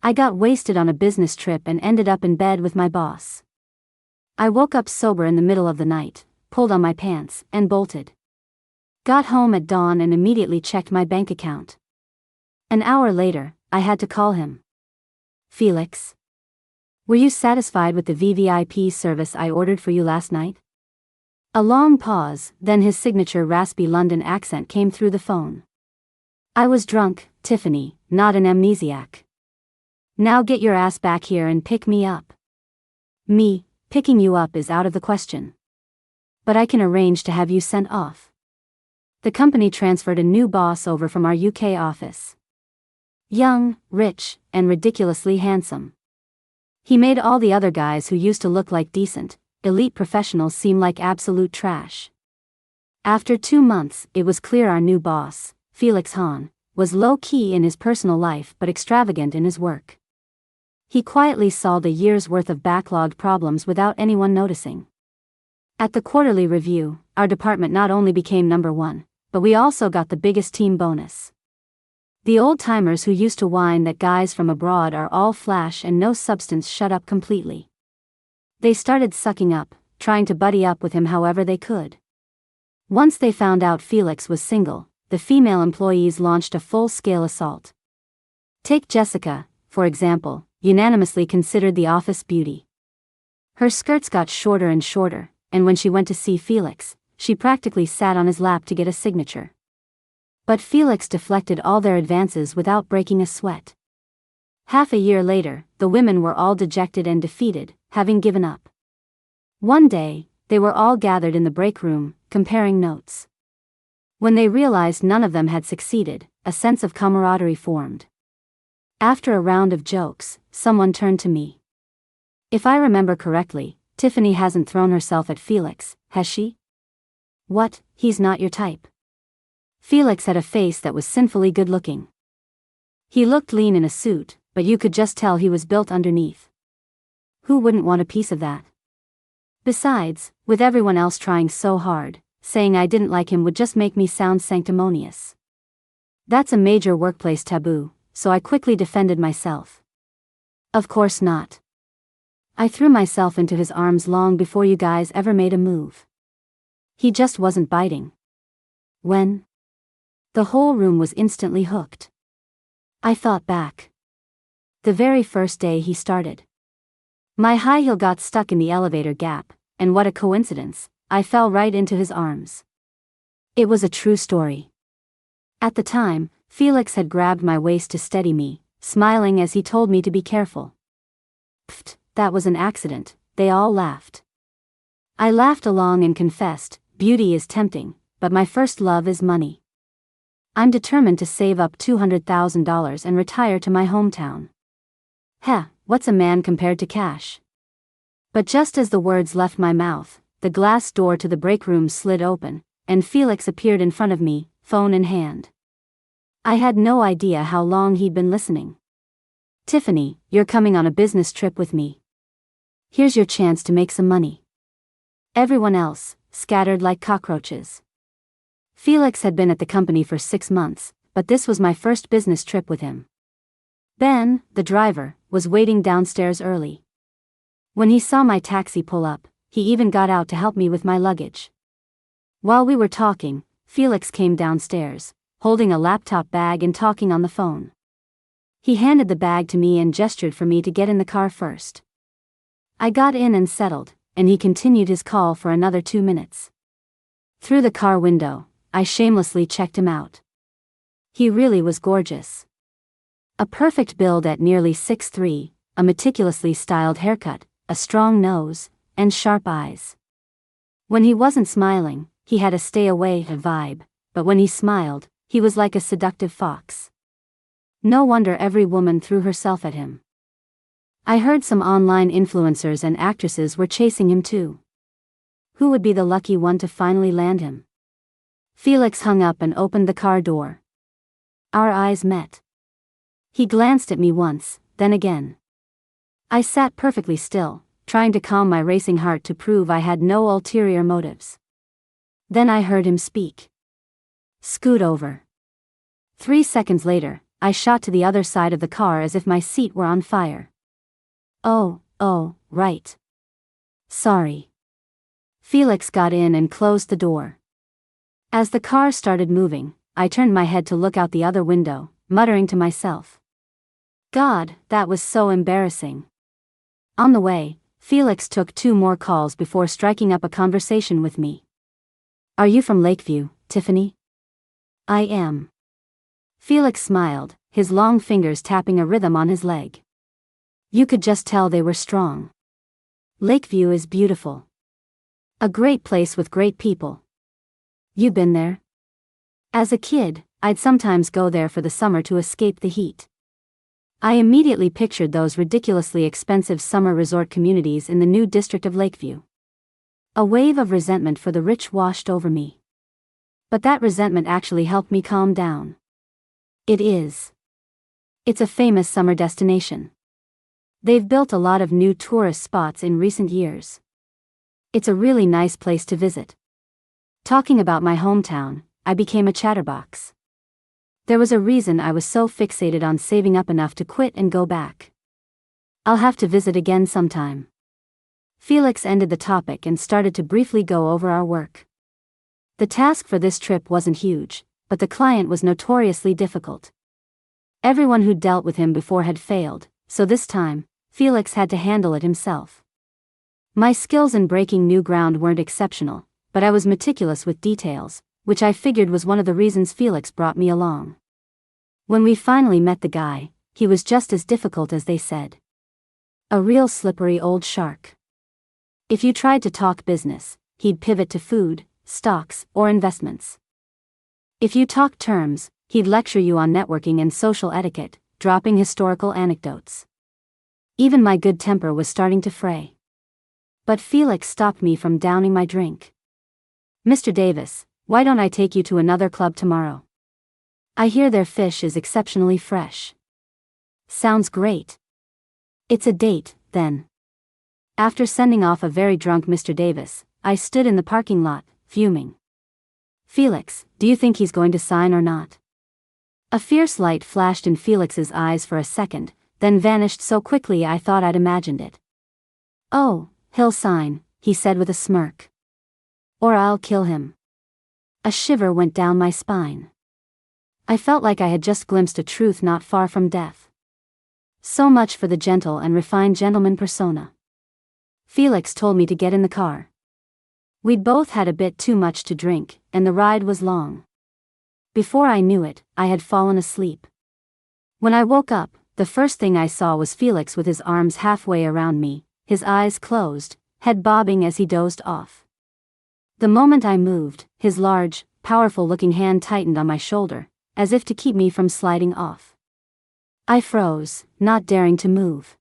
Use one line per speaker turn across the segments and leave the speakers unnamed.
I got wasted on a business trip and ended up in bed with my boss. I woke up sober in the middle of the night, pulled on my pants, and bolted. Got home at dawn and immediately checked my bank account. An hour later, I had to call him. Felix? Were you satisfied with the VVIP service I ordered for you last night? A long pause, then his signature raspy London accent came through the phone. I was drunk, Tiffany, not an amnesiac. Now get your ass back here and pick me up. Me, picking you up is out of the question. But I can arrange to have you sent off. The company transferred a new boss over from our UK office. Young, rich, and ridiculously handsome. He made all the other guys who used to look like decent, elite professionals seem like absolute trash. After 2 months, it was clear our new boss, Felix Hahn, was low-key in his personal life but extravagant in his work. He quietly solved a year's worth of backlogged problems without anyone noticing. At the quarterly review, our department not only became number 1, but we also got the biggest team bonus. The old-timers who used to whine that guys from abroad are all flash and no substance shut up completely. They started sucking up, trying to buddy up with him however they could. Once they found out Felix was single, the female employees launched a full-scale assault. Take Jessica, for example, unanimously considered the office beauty. Her skirts got shorter and shorter, and when she went to see Felix, she practically sat on his lap to get a signature. But Felix deflected all their advances without breaking a sweat. Half a year later, the women were all dejected and defeated, having given up. One day, they were all gathered in the break room, comparing notes. When they realized none of them had succeeded, a sense of camaraderie formed. After a round of jokes, someone turned to me. If I remember correctly, Tiffany hasn't thrown herself at Felix, has she? What, he's not your type? Felix had a face that was sinfully good-looking. He looked lean in a suit, but you could just tell he was built underneath. Who wouldn't want a piece of that? Besides, with everyone else trying so hard, saying I didn't like him would just make me sound sanctimonious. That's a major workplace taboo, so I quickly defended myself. Of course not. I threw myself into his arms long before you guys ever made a move. He just wasn't biting. When? The whole room was instantly hooked. I thought back. The very first day he started. My high heel got stuck in the elevator gap, and what a coincidence, I fell right into his arms. It was a true story. At the time, Felix had grabbed my waist to steady me, smiling as he told me to be careful. Pfft, that was an accident, they all laughed. I laughed along and confessed, beauty is tempting, but my first love is money. I'm determined to save up $200,000 and retire to my hometown. Heh, what's a man compared to cash? But just as the words left my mouth, the glass door to the break room slid open, and Felix appeared in front of me, phone in hand. I had no idea how long he'd been listening. Tiffany, you're coming on a business trip with me. Here's your chance to make some money. Everyone else, scattered like cockroaches. Felix had been at the company for 6 months, but this was my first business trip with him. Ben, the driver, was waiting downstairs early. When he saw my taxi pull up, he even got out to help me with my luggage. While we were talking, Felix came downstairs, holding a laptop bag and talking on the phone. He handed the bag to me and gestured for me to get in the car first. I got in and settled, and he continued his call for another 2 minutes. Through the car window, I shamelessly checked him out. He really was gorgeous. A perfect build at nearly 6'3", a meticulously styled haircut, a strong nose, and sharp eyes. When he wasn't smiling, he had a stay-away vibe, but when he smiled, he was like a seductive fox. No wonder every woman threw herself at him. I heard some online influencers and actresses were chasing him too. Who would be the lucky one to finally land him? Felix hung up and opened the car door. Our eyes met. He glanced at me once, then again. I sat perfectly still, trying to calm my racing heart to prove I had no ulterior motives. Then I heard him speak. Scoot over. 3 seconds later, I shot to the other side of the car as if my seat were on fire. Oh, right. Sorry. Felix got in and closed the door. As the car started moving, I turned my head to look out the other window, muttering to myself. God, that was so embarrassing. On the way, Felix took 2 more calls before striking up a conversation with me. Are you from Lakeview, Tiffany? I am. Felix smiled, his long fingers tapping a rhythm on his leg. You could just tell they were strong. Lakeview is beautiful. A great place with great people. You been there? As a kid, I'd sometimes go there for the summer to escape the heat. I immediately pictured those ridiculously expensive summer resort communities in the new district of Lakeview. A wave of resentment for the rich washed over me. But that resentment actually helped me calm down. It is. It's a famous summer destination. They've built a lot of new tourist spots in recent years. It's a really nice place to visit. Talking about my hometown, I became a chatterbox. There was a reason I was so fixated on saving up enough to quit and go back. I'll have to visit again sometime. Felix ended the topic and started to briefly go over our work. The task for this trip wasn't huge, but the client was notoriously difficult. Everyone who'd dealt with him before had failed, so this time, Felix had to handle it himself. My skills in breaking new ground weren't exceptional, but I was meticulous with details, which I figured was one of the reasons Felix brought me along. When we finally met the guy, he was just as difficult as they said. A real slippery old shark. If you tried to talk business, he'd pivot to food, stocks, or investments. If you talked terms, he'd lecture you on networking and social etiquette, dropping historical anecdotes. Even my good temper was starting to fray. But Felix stopped me from downing my drink. Mr. Davis, why don't I take you to another club tomorrow? I hear their fish is exceptionally fresh. Sounds great. It's a date, then. After sending off a very drunk Mr. Davis, I stood in the parking lot, fuming. Felix, do you think he's going to sign or not? A fierce light flashed in Felix's eyes for a second, then vanished so quickly I thought I'd imagined it. Oh, he'll sign, he said with a smirk. Or I'll kill him. A shiver went down my spine. I felt like I had just glimpsed a truth not far from death. So much for the gentle and refined gentleman persona. Felix told me to get in the car. We'd both had a bit too much to drink, and the ride was long. Before I knew it, I had fallen asleep. When I woke up, the first thing I saw was Felix with his arms halfway around me, his eyes closed, head bobbing as he dozed off. The moment I moved, his large, powerful-looking hand tightened on my shoulder, as if to keep me from sliding off. I froze, not daring to move.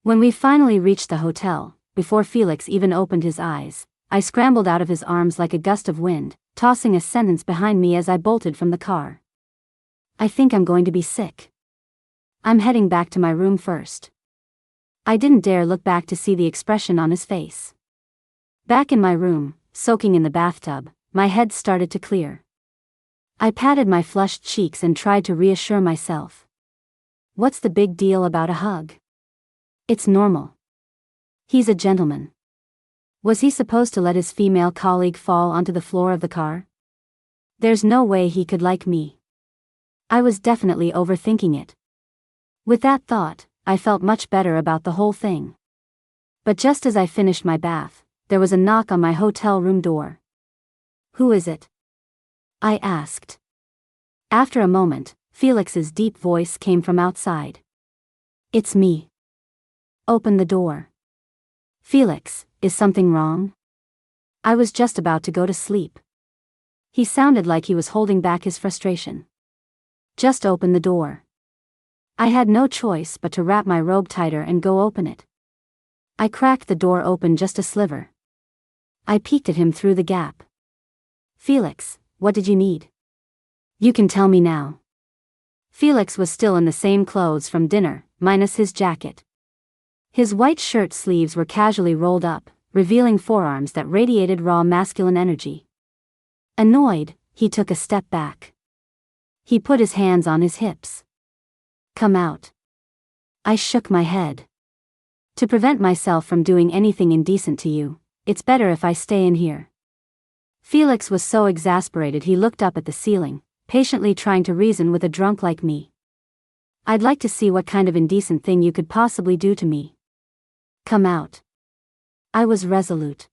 When we finally reached the hotel, before Felix even opened his eyes, I scrambled out of his arms like a gust of wind, tossing a sentence behind me as I bolted from the car. I think I'm going to be sick. I'm heading back to my room first. I didn't dare look back to see the expression on his face. Back in my room, soaking in the bathtub, my head started to clear. I patted my flushed cheeks and tried to reassure myself. What's the big deal about a hug? It's normal. He's a gentleman. Was he supposed to let his female colleague fall onto the floor of the car? There's no way he could like me. I was definitely overthinking it. With that thought, I felt much better about the whole thing. But just as I finished my bath, there was a knock on my hotel room door. Who is it? I asked. After a moment, Felix's deep voice came from outside. It's me. Open the door. Felix, is something wrong? I was just about to go to sleep. He sounded like he was holding back his frustration. Just open the door. I had no choice but to wrap my robe tighter and go open it. I cracked the door open just a sliver. I peeked at him through the gap. Felix, what did you need? You can tell me now. Felix was still in the same clothes from dinner, minus his jacket. His white shirt sleeves were casually rolled up, revealing forearms that radiated raw masculine energy. Annoyed, he took a step back. He put his hands on his hips. Come out. I shook my head. To prevent myself from doing anything indecent to you, it's better if I stay in here. Felix was so exasperated he looked up at the ceiling, patiently trying to reason with a drunk like me. I'd like to see what kind of indecent thing you could possibly do to me. Come out. I was resolute.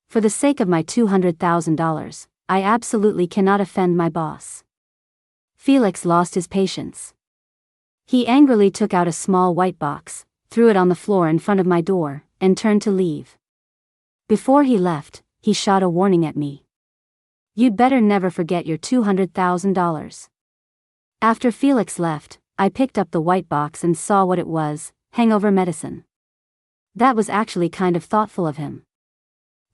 For the sake of my $200,000, I absolutely cannot offend my boss. Felix lost his patience. He angrily took out a small white box, threw it on the floor in front of my door, and turned to leave. Before he left, he shot a warning at me. You'd better never forget your $200,000. After Felix left, I picked up the white box and saw what it was: hangover medicine. That was actually kind of thoughtful of him.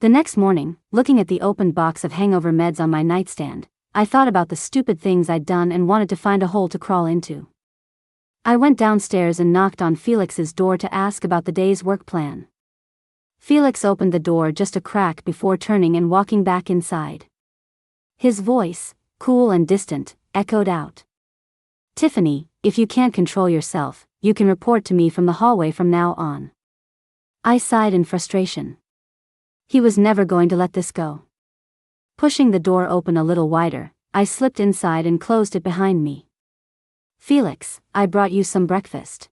The next morning, looking at the opened box of hangover meds on my nightstand, I thought about the stupid things I'd done and wanted to find a hole to crawl into. I went downstairs and knocked on Felix's door to ask about the day's work plan. Felix opened the door just a crack before turning and walking back inside. His voice, cool and distant, echoed out. Tiffany, if you can't control yourself, you can report to me from the hallway from now on. I sighed in frustration. He was never going to let this go. Pushing the door open a little wider, I slipped inside and closed it behind me. Felix, I brought you some breakfast.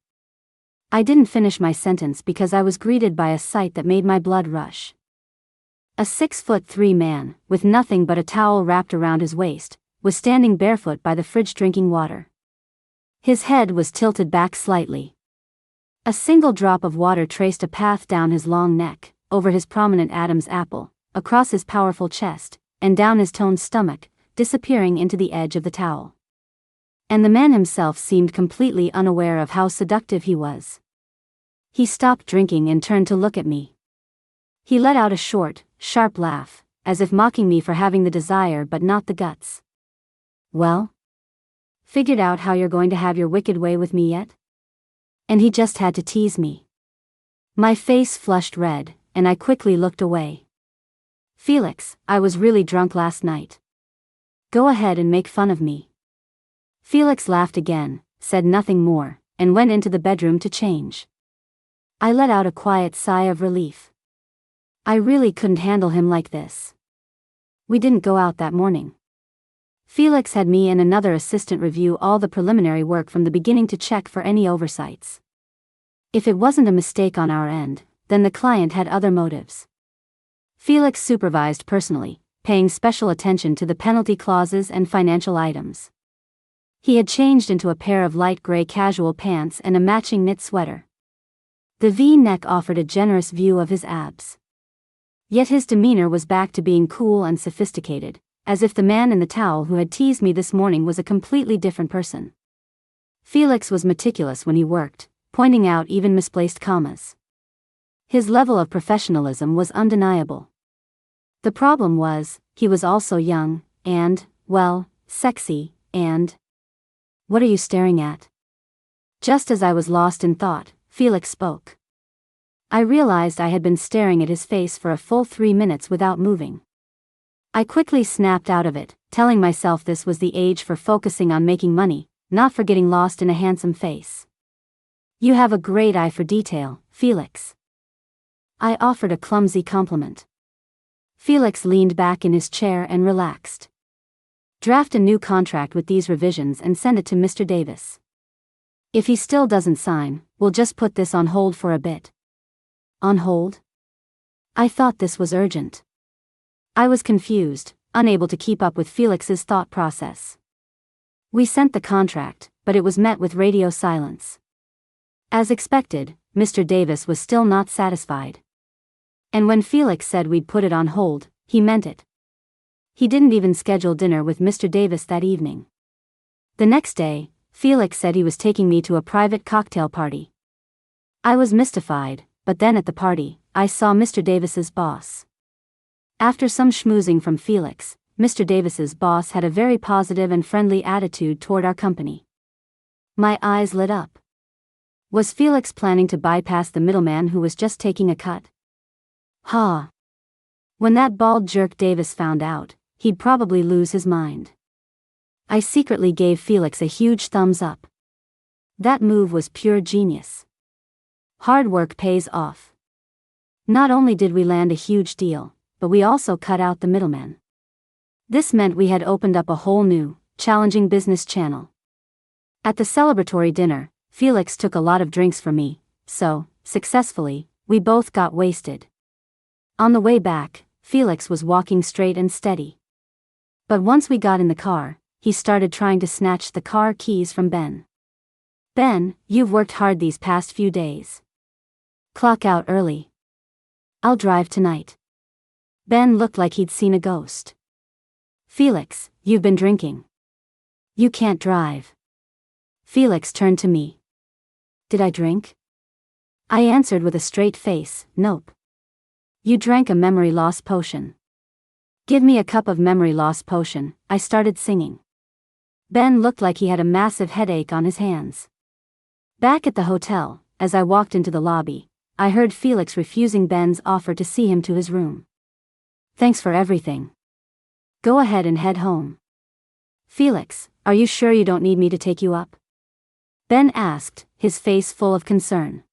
I didn't finish my sentence because I was greeted by a sight that made my blood rush. A 6'3" man, with nothing but a towel wrapped around his waist, was standing barefoot by the fridge drinking water. His head was tilted back slightly. A single drop of water traced a path down his long neck, over his prominent Adam's apple, across his powerful chest, and down his toned stomach, disappearing into the edge of the towel. And the man himself seemed completely unaware of how seductive he was. He stopped drinking and turned to look at me. He let out a short, sharp laugh, as if mocking me for having the desire but not the guts. Well? Figured out how you're going to have your wicked way with me yet? And he just had to tease me. My face flushed red, and I quickly looked away. Felix, I was really drunk last night. Go ahead and make fun of me. Felix laughed again, said nothing more, and went into the bedroom to change. I let out a quiet sigh of relief. I really couldn't handle him like this. We didn't go out that morning. Felix had me and another assistant review all the preliminary work from the beginning to check for any oversights. If it wasn't a mistake on our end, then the client had other motives. Felix supervised personally, paying special attention to the penalty clauses and financial items. He had changed into a pair of light gray casual pants and a matching knit sweater. The V-neck offered a generous view of his abs. Yet his demeanor was back to being cool and sophisticated, as if the man in the towel who had teased me this morning was a completely different person. Felix was meticulous when he worked, pointing out even misplaced commas. His level of professionalism was undeniable. The problem was, he was also young, and, well, sexy, and... What are you staring at? Just as I was lost in thought, Felix spoke. I realized I had been staring at his face for a full 3 minutes without moving. I quickly snapped out of it, telling myself this was the age for focusing on making money, not for getting lost in a handsome face. You have a great eye for detail, Felix. I offered a clumsy compliment. Felix leaned back in his chair and relaxed. Draft a new contract with these revisions and send it to Mr. Davis. If he still doesn't sign, we'll just put this on hold for a bit. On hold? I thought this was urgent. I was confused, unable to keep up with Felix's thought process. We sent the contract, but it was met with radio silence. As expected, Mr. Davis was still not satisfied. And when Felix said we'd put it on hold, he meant it. He didn't even schedule dinner with Mr. Davis that evening. The next day, Felix said he was taking me to a private cocktail party. I was mystified, but then at the party, I saw Mr. Davis's boss. After some schmoozing from Felix, Mr. Davis's boss had a very positive and friendly attitude toward our company. My eyes lit up. Was Felix planning to bypass the middleman who was just taking a cut? When that bald jerk Davis found out, he'd probably lose his mind. I secretly gave Felix a huge thumbs up. That move was pure genius. Hard work pays off. Not only did we land a huge deal, but we also cut out the middleman. This meant we had opened up a whole new, challenging business channel. At the celebratory dinner, Felix took a lot of drinks for me, so, successfully, we both got wasted. On the way back, Felix was walking straight and steady. But once we got in the car, he started trying to snatch the car keys from Ben. Ben, you've worked hard these past few days. Clock out early. I'll drive tonight. Ben looked like he'd seen a ghost. Felix, you've been drinking. You can't drive. Felix turned to me. Did I drink? I answered with a straight face, nope. You drank a memory loss potion. Give me a cup of memory loss potion, I started singing. Ben looked like he had a massive headache on his hands. Back at the hotel, as I walked into the lobby, I heard Felix refusing Ben's offer to see him to his room. Thanks for everything. Go ahead and head home. Felix, are you sure you don't need me to take you up? Ben asked, his face full of concern.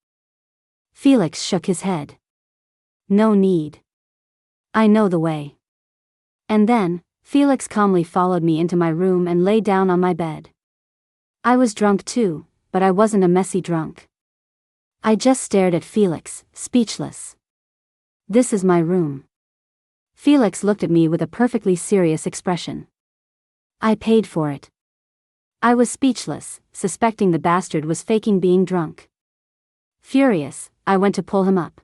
Felix shook his head. No need. I know the way. And then, Felix calmly followed me into my room and lay down on my bed. I was drunk too, but I wasn't a messy drunk. I just stared at Felix, speechless. This is my room. Felix looked at me with a perfectly serious expression. I paid for it. I was speechless, suspecting the bastard was faking being drunk. Furious, I went to pull him up.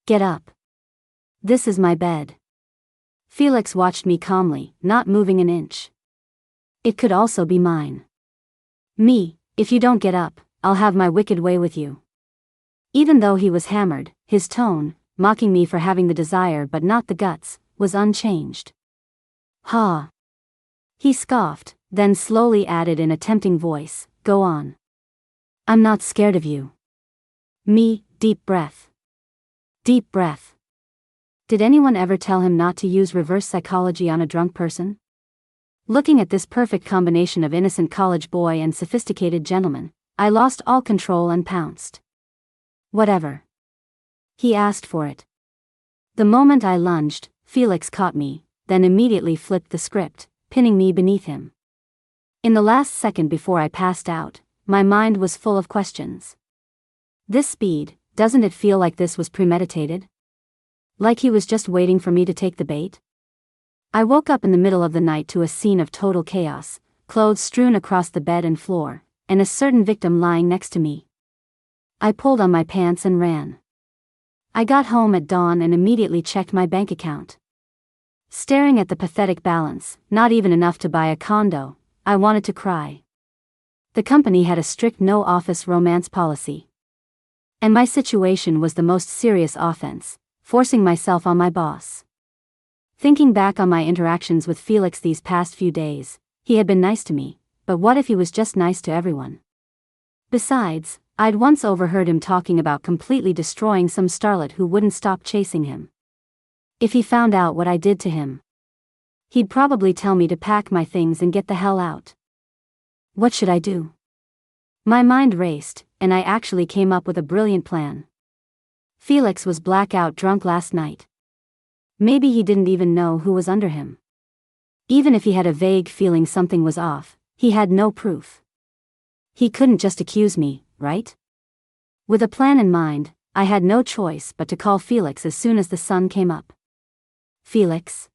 Get up. This is my bed. Felix watched me calmly, not moving an inch. It could also be mine. Me, if you don't get up, I'll have my wicked way with you. Even though he was hammered, his tone, mocking me for having the desire but not the guts, was unchanged. Ha! He scoffed, then slowly added in a tempting voice, go on. I'm not scared of you. Me, deep breath. Deep breath. Did anyone ever tell him not to use reverse psychology on a drunk person? Looking at this perfect combination of innocent college boy and sophisticated gentleman, I lost all control and pounced. Whatever. He asked for it. The moment I lunged, Felix caught me, then immediately flipped the script, pinning me beneath him. In the last second before I passed out, my mind was full of questions. This speed, doesn't it feel like this was premeditated? Like he was just waiting for me to take the bait? I woke up in the middle of the night to a scene of total chaos, clothes strewn across the bed and floor, and a certain victim lying next to me. I pulled on my pants and ran. I got home at dawn and immediately checked my bank account. Staring at the pathetic balance, not even enough to buy a condo, I wanted to cry. The company had a strict no-office romance policy. And my situation was the most serious offense, forcing myself on my boss. Thinking back on my interactions with Felix these past few days, he had been nice to me, but what if he was just nice to everyone? Besides, I'd once overheard him talking about completely destroying some starlet who wouldn't stop chasing him. If he found out what I did to him, he'd probably tell me to pack my things and get the hell out. What should I do? My mind raced, and I actually came up with a brilliant plan. Felix was blackout drunk last night. Maybe he didn't even know who was under him. Even if he had a vague feeling something was off, he had no proof. He couldn't just accuse me, right? With a plan in mind, I had no choice but to call Felix as soon as the sun came up. Felix?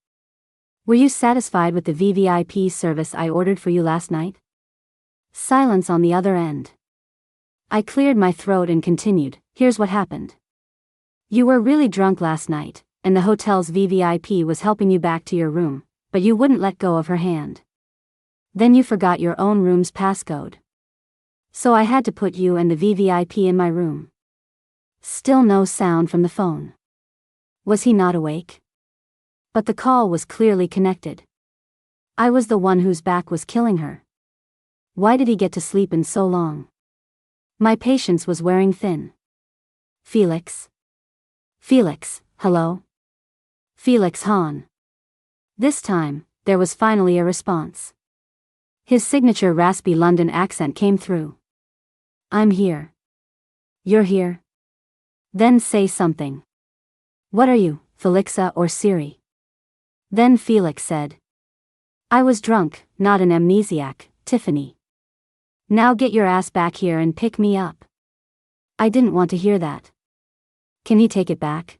Were you satisfied with the VVIP service I ordered for you last night? Silence on the other end. I cleared my throat and continued, here's what happened. You were really drunk last night, and the hotel's VVIP was helping you back to your room, but you wouldn't let go of her hand. Then you forgot your own room's passcode. So I had to put you and the VVIP in my room. Still no sound from the phone. Was he not awake? But the call was clearly connected. I was the one whose back was killing her. Why did he get to sleep in so long? My patience was wearing thin. Felix? Felix, hello? Felix Hahn. This time, there was finally a response. His signature raspy London accent came through. I'm here. You're here? Then say something. What are you, Felixa or Siri? Then Felix said. I was drunk, not an amnesiac, Tiffany. Now get your ass back here and pick me up. I didn't want to hear that. Can he take it back?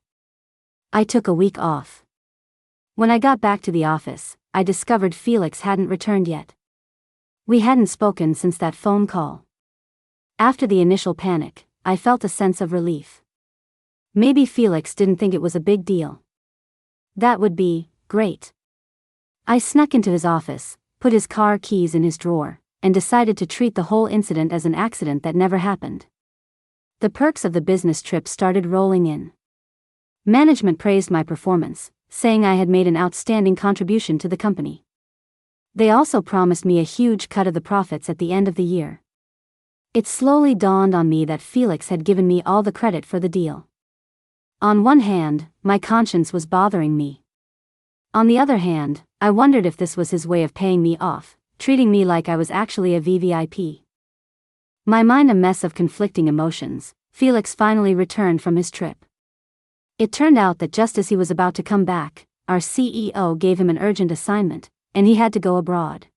I took a week off. When I got back to the office, I discovered Felix hadn't returned yet. We hadn't spoken since that phone call. After the initial panic, I felt a sense of relief. Maybe Felix didn't think it was a big deal. That would be great. I snuck into his office, put his car keys in his drawer, and decided to treat the whole incident as an accident that never happened. The perks of the business trip started rolling in. Management praised my performance, saying I had made an outstanding contribution to the company. They also promised me a huge cut of the profits at the end of the year. It slowly dawned on me that Felix had given me all the credit for the deal. On one hand, my conscience was bothering me. On the other hand, I wondered if this was his way of paying me off, treating me like I was actually a VVIP. My mind a mess of conflicting emotions, Felix finally returned from his trip. It turned out that just as he was about to come back, our CEO gave him an urgent assignment, and he had to go abroad.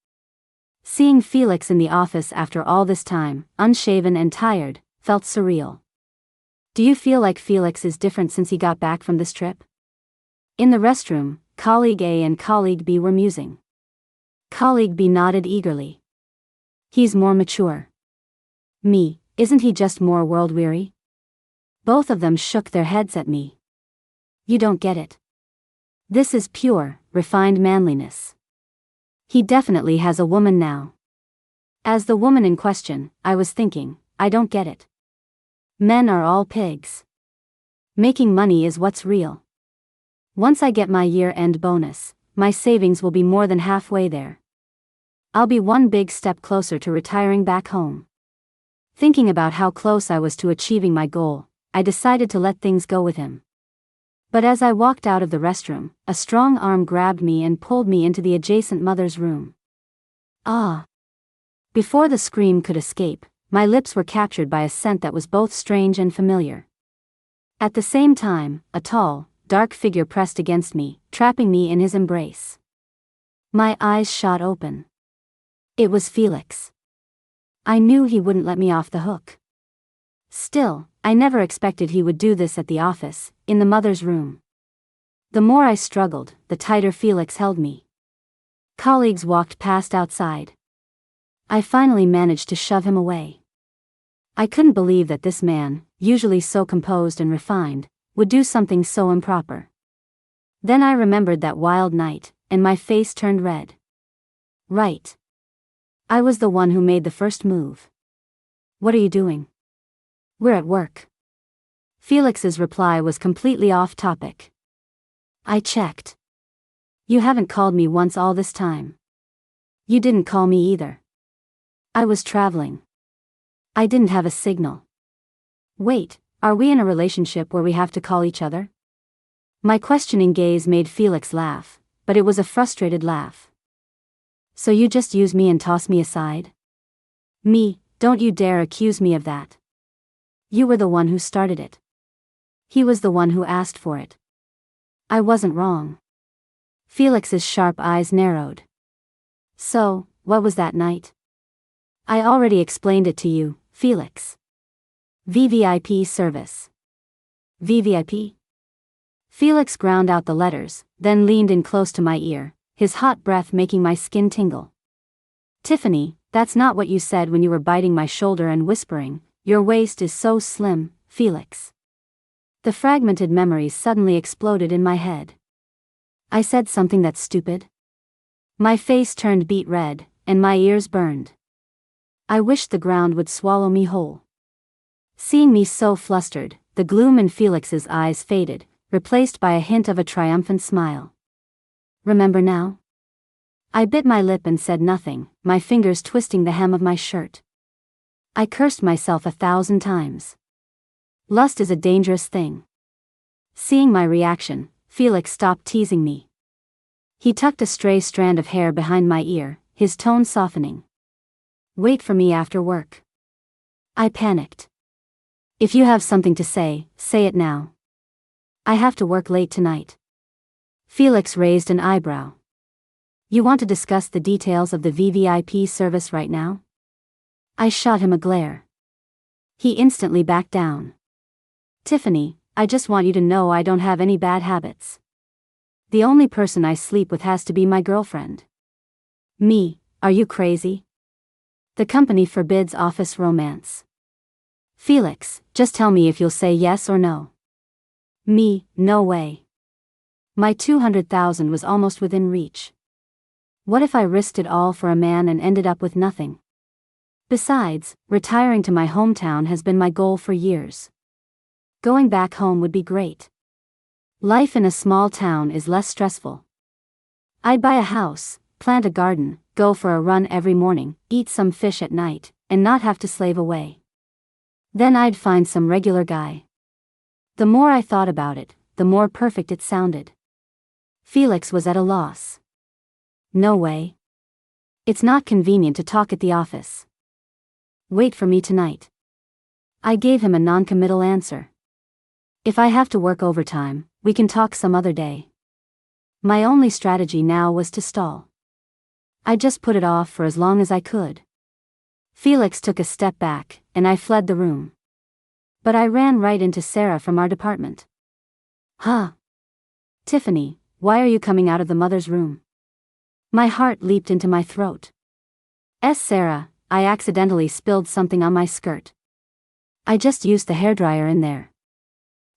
Seeing Felix in the office after all this time, unshaven and tired, felt surreal. Do you feel like Felix is different since he got back from this trip? In the restroom, colleague A and colleague B were musing. Colleague B nodded eagerly. He's more mature. Me, isn't he just more world-weary? Both of them shook their heads at me. You don't get it. This is pure, refined manliness. He definitely has a woman now. As the woman in question, I was thinking, I don't get it. Men are all pigs. Making money is what's real. Once I get my year-end bonus, my savings will be more than halfway there. I'll be one big step closer to retiring back home. Thinking about how close I was to achieving my goal, I decided to let things go with him. But as I walked out of the restroom, a strong arm grabbed me and pulled me into the adjacent mother's room. Ah! Before the scream could escape, my lips were captured by a scent that was both strange and familiar. At the same time, a tall, dark figure pressed against me, trapping me in his embrace. My eyes shot open. It was Felix. I knew he wouldn't let me off the hook. Still, I never expected he would do this at the office, in the mother's room. The more I struggled, the tighter Felix held me. Colleagues walked past outside. I finally managed to shove him away. I couldn't believe that this man, usually so composed and refined, would do something so improper. Then I remembered that wild night, and my face turned red. Right. I was the one who made the first move. What are you doing? We're at work. Felix's reply was completely off topic. I checked. You haven't called me once all this time. You didn't call me either. I was traveling. I didn't have a signal. Wait, are we in a relationship where we have to call each other? My questioning gaze made Felix laugh, but it was a frustrated laugh. So you just use me and toss me aside? Me, don't you dare accuse me of that. You were the one who started it. He was the one who asked for it. I wasn't wrong. Felix's sharp eyes narrowed. So, what was that night? I already explained it to you, Felix. VVIP service. VVIP? Felix ground out the letters, then leaned in close to my ear, his hot breath making my skin tingle. Tiffany, that's not what you said when you were biting my shoulder and whispering, your waist is so slim, Felix. The fragmented memories suddenly exploded in my head. I said something that's stupid? My face turned beet red, and my ears burned. I wished the ground would swallow me whole. Seeing me so flustered, the gloom in Felix's eyes faded, replaced by a hint of a triumphant smile. Remember now? I bit my lip and said nothing, my fingers twisting the hem of my shirt. I cursed myself 1,000 times. Lust is a dangerous thing. Seeing my reaction, Felix stopped teasing me. He tucked a stray strand of hair behind my ear, his tone softening. Wait for me after work. I panicked. If you have something to say it now. I have to work late tonight. Felix raised an eyebrow. You want to discuss the details of the VVIP service right now? I shot him a glare. He instantly backed down. Tiffany, I just want you to know I don't have any bad habits. The only person I sleep with has to be my girlfriend. Me, are you crazy? The company forbids office romance. Felix, just tell me if you'll say yes or no. Me, no way. My 200,000 was almost within reach. What if I risked it all for a man and ended up with nothing? Besides, retiring to my hometown has been my goal for years. Going back home would be great. Life in a small town is less stressful. I'd buy a house, plant a garden, go for a run every morning, eat some fish at night, and not have to slave away. Then I'd find some regular guy. The more I thought about it, the more perfect it sounded. Felix was at a loss. No way. It's not convenient to talk at the office. Wait for me tonight. I gave him a non-committal answer. If I have to work overtime, we can talk some other day. My only strategy now was to stall. I just put it off for as long as I could. Felix took a step back, and I fled the room. But I ran right into Sarah from our department. Huh? Tiffany, why are you coming out of the mother's room? My heart leaped into my throat. Sarah, I accidentally spilled something on my skirt. I just used the hairdryer in there.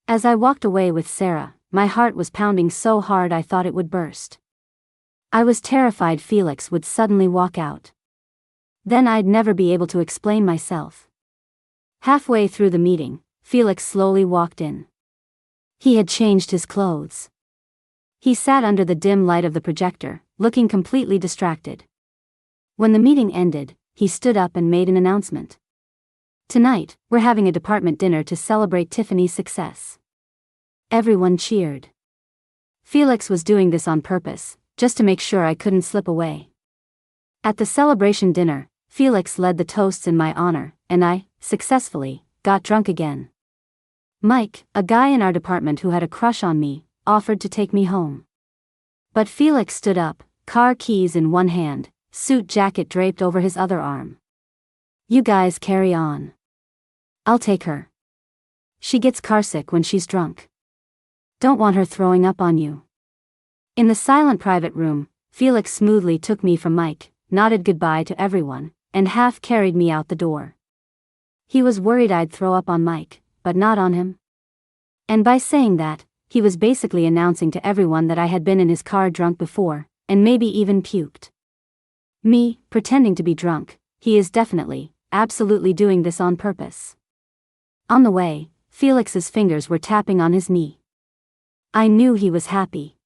As I walked away with Sarah, my heart was pounding so hard I thought it would burst. I was terrified Felix would suddenly walk out. Then I'd never be able to explain myself. Halfway through the meeting, Felix slowly walked in. He had changed his clothes. He sat under the dim light of the projector, looking completely distracted. When the meeting ended, he stood up and made an announcement. Tonight, we're having a department dinner to celebrate Tiffany's success. Everyone cheered. Felix was doing this on purpose, just to make sure I couldn't slip away. At the celebration dinner, Felix led the toasts in my honor, and I, successfully, got drunk again. Mike, a guy in our department who had a crush on me, offered to take me home. But Felix stood up, car keys in one hand, suit jacket draped over his other arm. You guys carry on. I'll take her. She gets carsick when she's drunk. Don't want her throwing up on you. In the silent private room, Felix smoothly took me from Mike, nodded goodbye to everyone, and half carried me out the door. He was worried I'd throw up on Mike, but not on him. And by saying that, he was basically announcing to everyone that I had been in his car drunk before, and maybe even puked. Me, pretending to be drunk, he is definitely, absolutely doing this on purpose. On the way, Felix's fingers were tapping on his knee. I knew he was happy.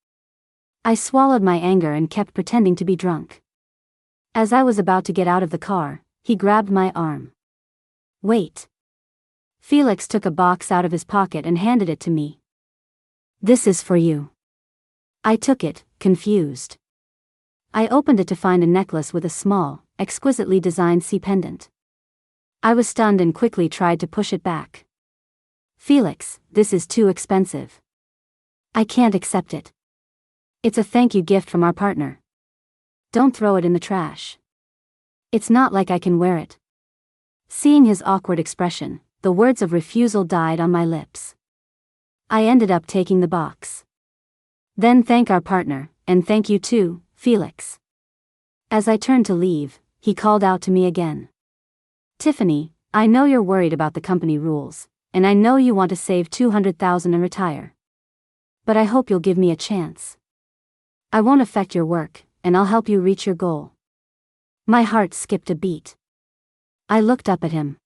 I swallowed my anger and kept pretending to be drunk. As I was about to get out of the car, he grabbed my arm. Wait. Felix took a box out of his pocket and handed it to me. This is for you. I took it, confused. I opened it to find a necklace with a small, exquisitely designed C pendant. I was stunned and quickly tried to push it back. Felix, this is too expensive. I can't accept it. It's a thank you gift from our partner. Don't throw it in the trash. It's not like I can wear it. Seeing his awkward expression, the words of refusal died on my lips. I ended up taking the box. Then thank our partner, and thank you too, Felix. As I turned to leave, he called out to me again. Tiffany, I know you're worried about the company rules, and I know you want to save 200,000 and retire. But I hope you'll give me a chance. I won't affect your work, and I'll help you reach your goal. My heart skipped a beat. I looked up at him.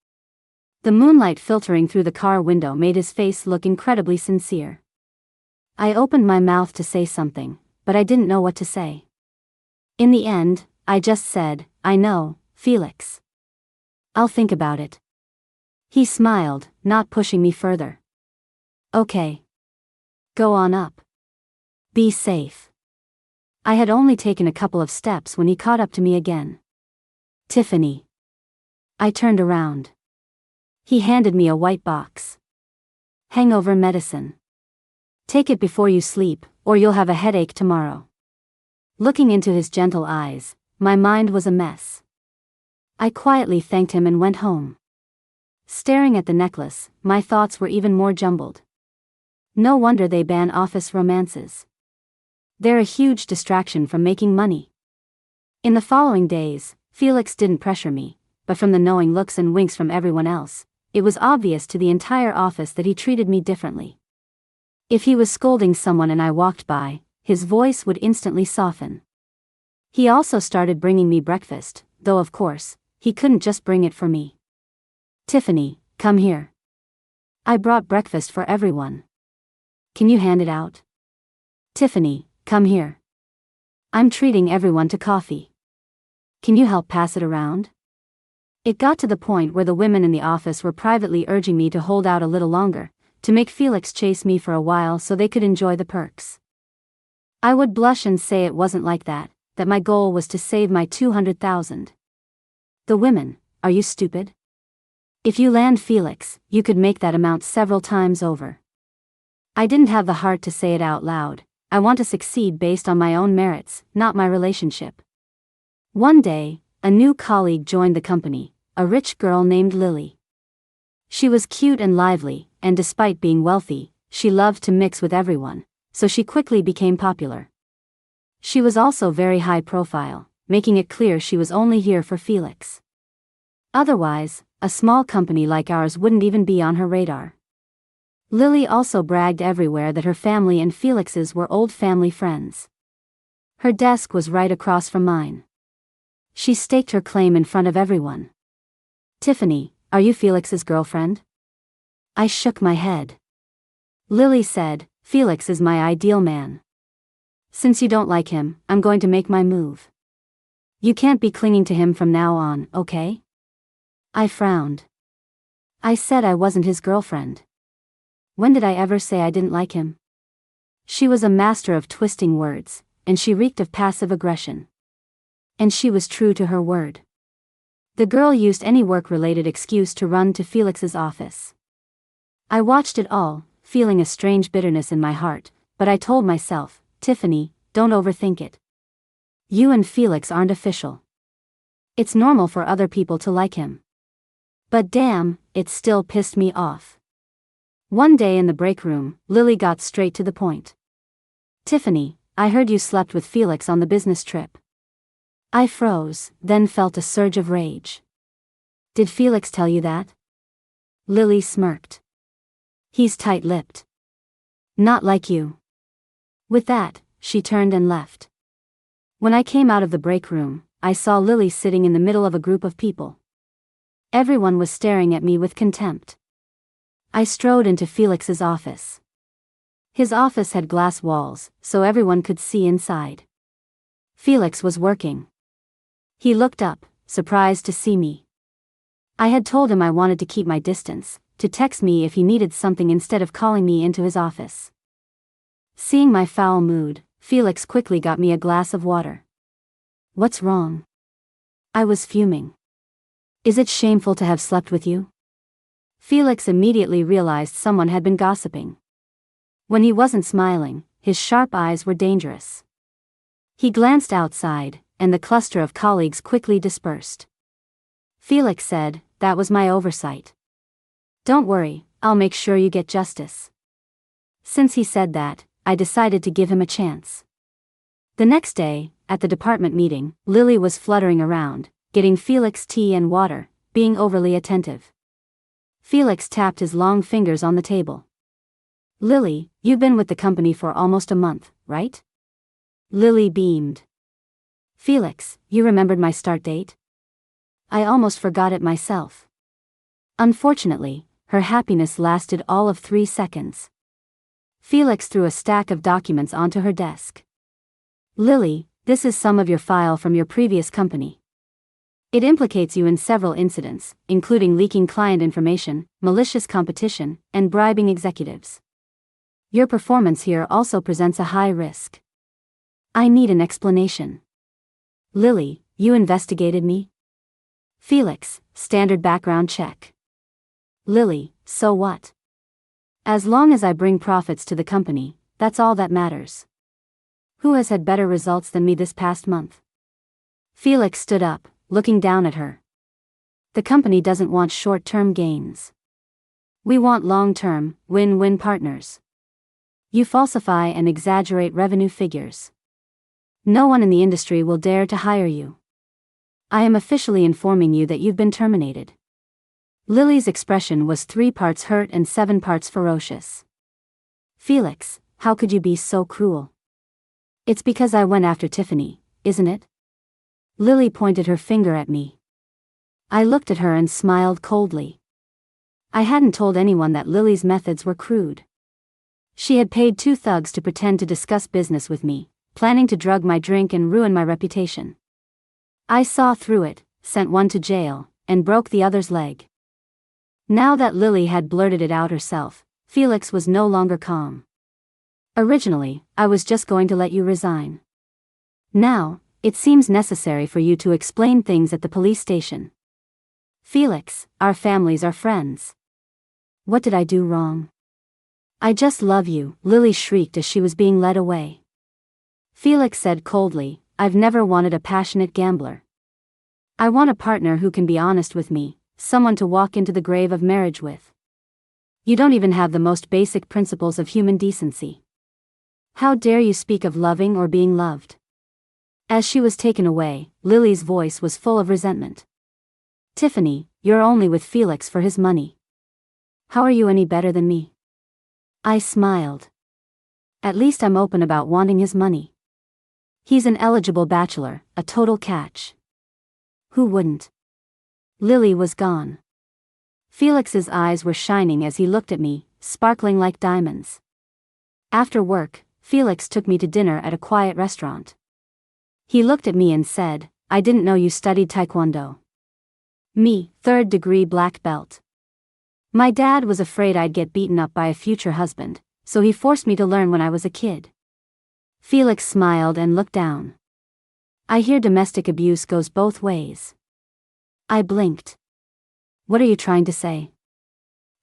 The moonlight filtering through the car window made his face look incredibly sincere. I opened my mouth to say something, but I didn't know what to say. In the end, I just said, I know, Felix. I'll think about it. He smiled, not pushing me further. Okay. Go on up. Be safe. I had only taken a couple of steps when he caught up to me again. Tiffany. I turned around. He handed me a white box. Hangover medicine. Take it before you sleep, or you'll have a headache tomorrow. Looking into his gentle eyes, my mind was a mess. I quietly thanked him and went home. Staring at the necklace, my thoughts were even more jumbled. No wonder they ban office romances. They're a huge distraction from making money. In the following days, Felix didn't pressure me, but from the knowing looks and winks from everyone else, it was obvious to the entire office that he treated me differently. If he was scolding someone and I walked by, his voice would instantly soften. He also started bringing me breakfast, though of course, he couldn't just bring it for me. Tiffany, come here. I brought breakfast for everyone. Can you hand it out? Tiffany, come here. I'm treating everyone to coffee. Can you help pass it around? It got to the point where the women in the office were privately urging me to hold out a little longer, to make Felix chase me for a while so they could enjoy the perks. I would blush and say it wasn't like that my goal was to save my 200,000. The women, are you stupid? If you land Felix, you could make that amount several times over. I didn't have the heart to say it out loud. I want to succeed based on my own merits, not my relationship. One day, a new colleague joined the company, a rich girl named Lily. She was cute and lively, and despite being wealthy, she loved to mix with everyone, so she quickly became popular. She was also very high profile, making it clear she was only here for Felix. Otherwise, a small company like ours wouldn't even be on her radar. Lily also bragged everywhere that her family and Felix's were old family friends. Her desk was right across from mine. She staked her claim in front of everyone. Tiffany, are you Felix's girlfriend? I shook my head. Lily said, Felix is my ideal man. Since you don't like him, I'm going to make my move. You can't be clinging to him from now on, okay? I frowned. I said I wasn't his girlfriend. When did I ever say I didn't like him? She was a master of twisting words, and she reeked of passive aggression. And she was true to her word. The girl used any work-related excuse to run to Felix's office. I watched it all, feeling a strange bitterness in my heart, but I told myself, Tiffany, don't overthink it. You and Felix aren't official. It's normal for other people to like him. But damn, it still pissed me off. One day in the break room, Lily got straight to the point. Tiffany, I heard you slept with Felix on the business trip. I froze, then felt a surge of rage. Did Felix tell you that? Lily smirked. He's tight-lipped. Not like you. With that, she turned and left. When I came out of the break room, I saw Lily sitting in the middle of a group of people. Everyone was staring at me with contempt. I strode into Felix's office. His office had glass walls, so everyone could see inside. Felix was working. He looked up, surprised to see me. I had told him I wanted to keep my distance, to text me if he needed something instead of calling me into his office. Seeing my foul mood, Felix quickly got me a glass of water. What's wrong? I was fuming. Is it shameful to have slept with you? Felix immediately realized someone had been gossiping. When he wasn't smiling, his sharp eyes were dangerous. He glanced outside, and the cluster of colleagues quickly dispersed. Felix said, that was my oversight. Don't worry, I'll make sure you get justice. Since he said that, I decided to give him a chance. The next day, at the department meeting, Lily was fluttering around, getting Felix tea and water, being overly attentive. Felix tapped his long fingers on the table. Lily, you've been with the company for almost a month, right? Lily beamed. Felix, you remembered my start date? I almost forgot it myself. Unfortunately, her happiness lasted all of 3 seconds. Felix threw a stack of documents onto her desk. Lily, this is some of your file from your previous company. It implicates you in several incidents, including leaking client information, malicious competition, and bribing executives. Your performance here also presents a high risk. I need an explanation. Lily, you investigated me? Felix, standard background check. Lily, so what? As long as I bring profits to the company, that's all that matters. Who has had better results than me this past month? Felix stood up, looking down at her. The company doesn't want short-term gains. We want long-term, win-win partners. You falsify and exaggerate revenue figures. No one in the industry will dare to hire you. I am officially informing you that you've been terminated. Lily's expression was 3 parts hurt and 7 parts ferocious. Felix, how could you be so cruel? It's because I went after Tiffany, isn't it? Lily pointed her finger at me. I looked at her and smiled coldly. I hadn't told anyone that Lily's methods were crude. She had paid 2 thugs to pretend to discuss business with me, planning to drug my drink and ruin my reputation. I saw through it, sent one to jail, and broke the other's leg. Now that Lily had blurted it out herself, Felix was no longer calm. Originally, I was just going to let you resign. Now, it seems necessary for you to explain things at the police station. Felix, our families are friends. What did I do wrong? I just love you, Lily shrieked as she was being led away. Felix said coldly, I've never wanted a passionate gambler. I want a partner who can be honest with me, someone to walk into the grave of marriage with. You don't even have the most basic principles of human decency. How dare you speak of loving or being loved? As she was taken away, Lily's voice was full of resentment. Tiffany, you're only with Felix for his money. How are you any better than me? I smiled. At least I'm open about wanting his money. He's an eligible bachelor, a total catch. Who wouldn't? Lily was gone. Felix's eyes were shining as he looked at me, sparkling like diamonds. After work, Felix took me to dinner at a quiet restaurant. He looked at me and said, I didn't know you studied Taekwondo. Me, 3rd degree black belt. My dad was afraid I'd get beaten up by a future husband, so he forced me to learn when I was a kid. Felix smiled and looked down. I hear domestic abuse goes both ways. I blinked. What are you trying to say?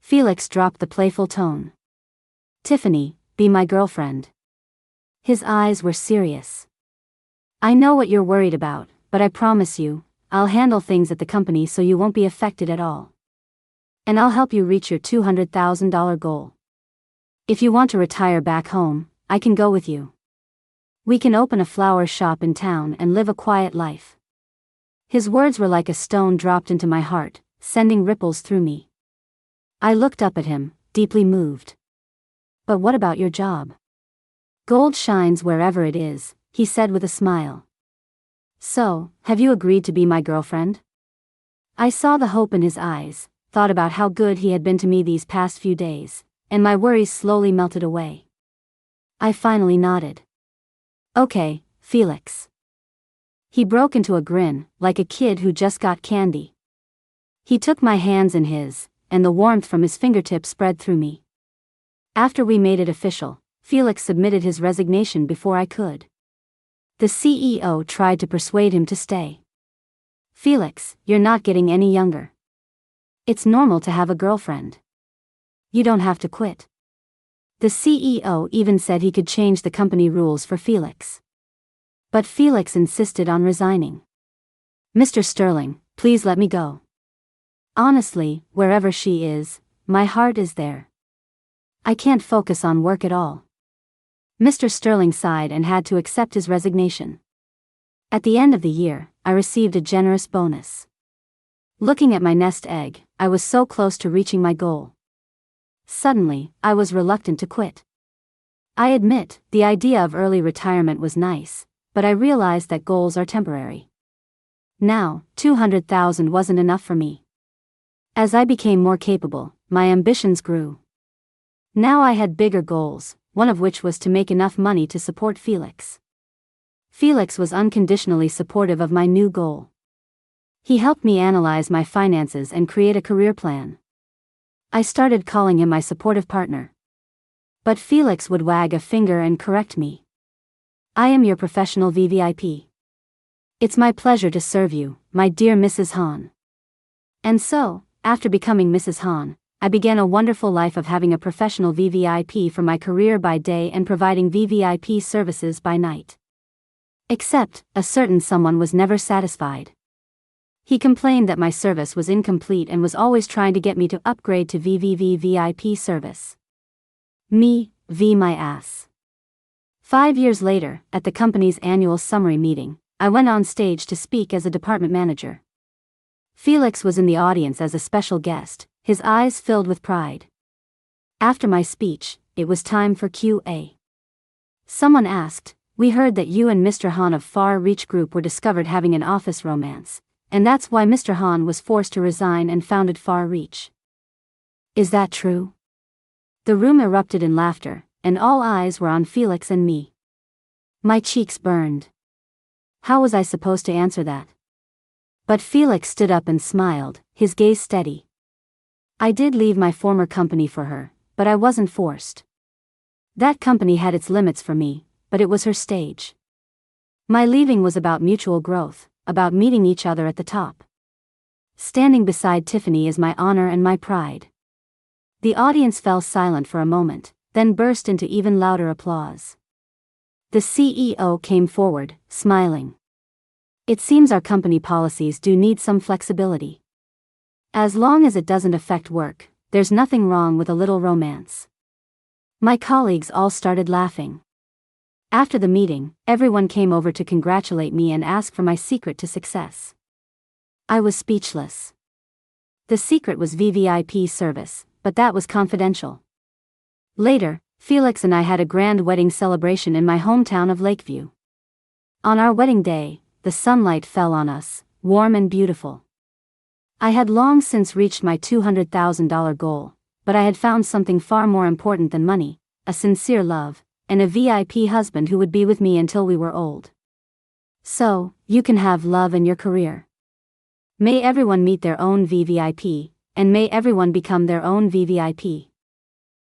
Felix dropped the playful tone. Tiffany, be my girlfriend. His eyes were serious. I know what you're worried about, but I promise you, I'll handle things at the company so you won't be affected at all. And I'll help you reach your $200,000 goal. If you want to retire back home, I can go with you. We can open a flower shop in town and live a quiet life. His words were like a stone dropped into my heart, sending ripples through me. I looked up at him, deeply moved. But what about your job? Gold shines wherever it is, he said with a smile. So, have you agreed to be my girlfriend? I saw the hope in his eyes, thought about how good he had been to me these past few days, and my worries slowly melted away. I finally nodded. Okay, Felix. He broke into a grin, like a kid who just got candy. He took my hands in his, and the warmth from his fingertips spread through me. After we made it official, Felix submitted his resignation before I could. The CEO tried to persuade him to stay. Felix, you're not getting any younger. It's normal to have a girlfriend. You don't have to quit. The CEO even said he could change the company rules for Felix. But Felix insisted on resigning. Mr. Sterling, please let me go. Honestly, wherever she is, my heart is there. I can't focus on work at all. Mr. Sterling sighed and had to accept his resignation. At the end of the year, I received a generous bonus. Looking at my nest egg, I was so close to reaching my goal. Suddenly, I was reluctant to quit. I admit, the idea of early retirement was nice, but I realized that goals are temporary. Now, 200,000 wasn't enough for me. As I became more capable, my ambitions grew. Now I had bigger goals, one of which was to make enough money to support Felix. Felix was unconditionally supportive of my new goal. He helped me analyze my finances and create a career plan. I started calling him my supportive partner. But Felix would wag a finger and correct me. I am your professional VVIP. It's my pleasure to serve you, my dear Mrs. Hahn. And so, after becoming Mrs. Hahn, I began a wonderful life of having a professional VVIP for my career by day and providing VVIP services by night. Except, a certain someone was never satisfied. He complained that my service was incomplete and was always trying to get me to upgrade to VVVVIP service. Me, my ass. 5 years later, at the company's annual summary meeting, I went on stage to speak as a department manager. Felix was in the audience as a special guest, his eyes filled with pride. After my speech, it was time for Q&A. Someone asked, "We heard that you and Mr. Han of Far Reach Group were discovered having an office romance, and that's why Mr. Han was forced to resign and founded Far Reach. Is that true?" The room erupted in laughter, and all eyes were on Felix and me. My cheeks burned. How was I supposed to answer that? But Felix stood up and smiled, his gaze steady. I did leave my former company for her, but I wasn't forced. That company had its limits for me, but it was her stage. My leaving was about mutual growth, about meeting each other at the top. Standing beside Tiffany is my honor and my pride. The audience fell silent for a moment, then burst into even louder applause. The CEO came forward, smiling. It seems our company policies do need some flexibility. As long as it doesn't affect work, there's nothing wrong with a little romance. My colleagues all started laughing. After the meeting, everyone came over to congratulate me and ask for my secret to success. I was speechless. The secret was VVIP service, but that was confidential. Later, Felix and I had a grand wedding celebration in my hometown of Lakeview. On our wedding day, the sunlight fell on us, warm and beautiful. I had long since reached my $200,000 goal, but I had found something far more important than money, a sincere love, and a VIP husband who would be with me until we were old. So, you can have love in your career. May everyone meet their own VVIP, and may everyone become their own VVIP.